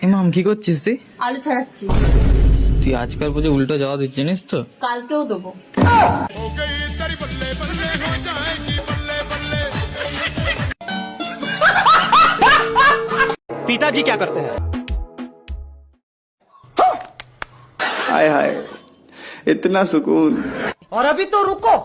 মাম কি করছিস তুই? আলু ছাড়াচ্ছি। তুই আজকাল বুঝে উল্টো জবাব দিচ্ছিস জানিস তো? কালকেও দেবো। पिताजी क्या करते हैं? हाय हाय इतना सुकून। और अभी तो रुको।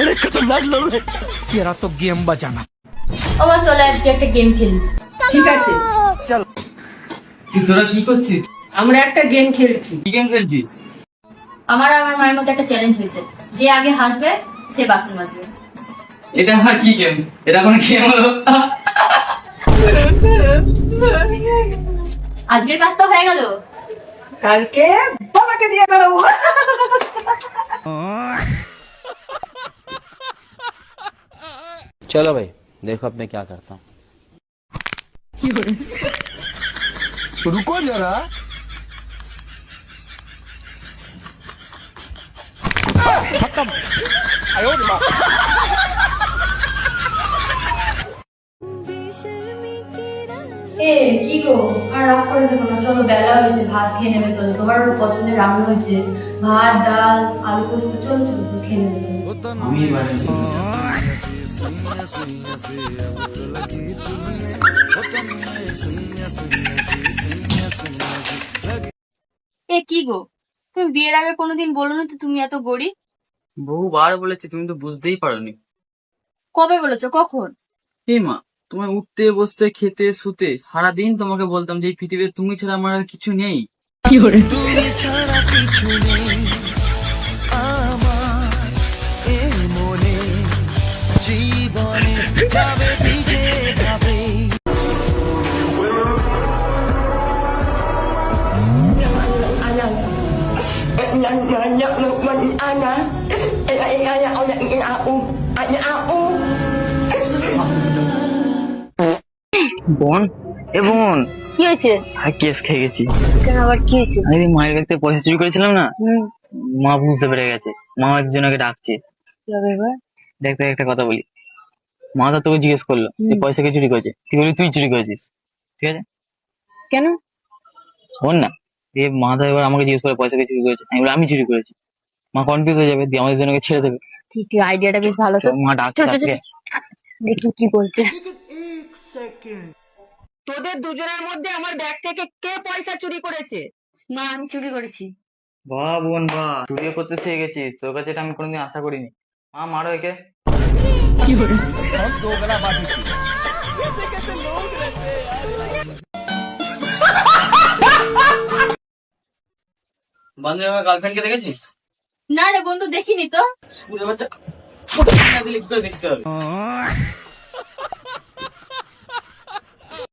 अरे खतरनाक लोग हैं। तेरा तो गेम बजाना। আমার চলে আজকে একটা গেম খেলি। ঠিক আছে, তোরা কি করছিস? আমরা একটা গেম খেলছি। কি গেম খেলছিস? আমার আর আমার মায়ের মধ্যে একটা চ্যালেঞ্জ হয়েছে, যে আগে হাসবে সে বাসন মাজবে। এটা আমার কি গেম? এটা কোন গেম হলো? আজকের কাজ তো হয়ে গেল, কালকে বাবাকে দিয়ে বেড়াবো। चलो भाई देखो अब मैं क्या करता हूँ। रुको जरा। এ কি গো, আর রাগ করে দেখো না, চলো বেলা হয়েছে, ভাত খেয়ে নেবে। চলো, তোমার পছন্দের রান্না হয়েছে, ভাত ডাল আলু পোস্ত। চলো চলো চলো, খেয়ে নেবে চলো। আমি এ কি গো, তুমি বিয়ের আগে কোনোদিন বলো না তো তুমি এত গরিব? বহুবার বলেছি, তুমি তো বুঝতেই পারোনি। কবে বলেছো, কখন? মা, তোমার উঠতে বসতে খেতে শুতে সারাদিন তোমাকে বলতাম যে এই পৃথিবীতে তুমি ছাড়া আমার আর কিছু নেই। বোন, এ বোন, কি হয়েছে? আর কেস খেয়ে গেছি। কেন, আবার কি হয়েছে? আমি মায়ের কাছ থেকে পয়সা চুরি করেছিলাম না, মা বুঝতে পেরে গেছে। মা হয়তো জনকে ডাকছে। দেখ দেখ, একটা কথা বলি। মা তো তোকে জিজ্ঞেস করলো তুই পয়সা কে চুরি করেছে, তুই বলি তুই চুরি করেছিস। ঠিক আছে? কেন? শোন না, দিয়ে মা তো এবার আমাকে জিজ্ঞেস করে পয়সা কে চুরি করেছে, আমি বলি আমি চুরি করেছি। মা কনফিউজ হয়ে যাবে, দিয়ে আমাদের জনকে ছেড়ে দেবে। ঠিক, আইডিয়াটা বেশ ভালো। তো মা ডাকছে ডাকছে। দেখি কি বলছে। তোদের দুজনের মধ্যে আমার ব্যাগ থেকে কে পয়সা চুরি করেছে? মা, আমি চুরি করেছি। বাহ বোন বাহ, চুরিও করতে শিখে গেছিস, তোর কাছে এটা আমি কোনোদিন আশা করিনি। মা মারো একে। বান্ধবী আমার গার্লফ্রেন্ডকে দেখেছিস? না রে বন্ধু, দেখিনি তো। স্কুলে বাচ্চা ফটো না দিলে কি করে দেখতে হবে?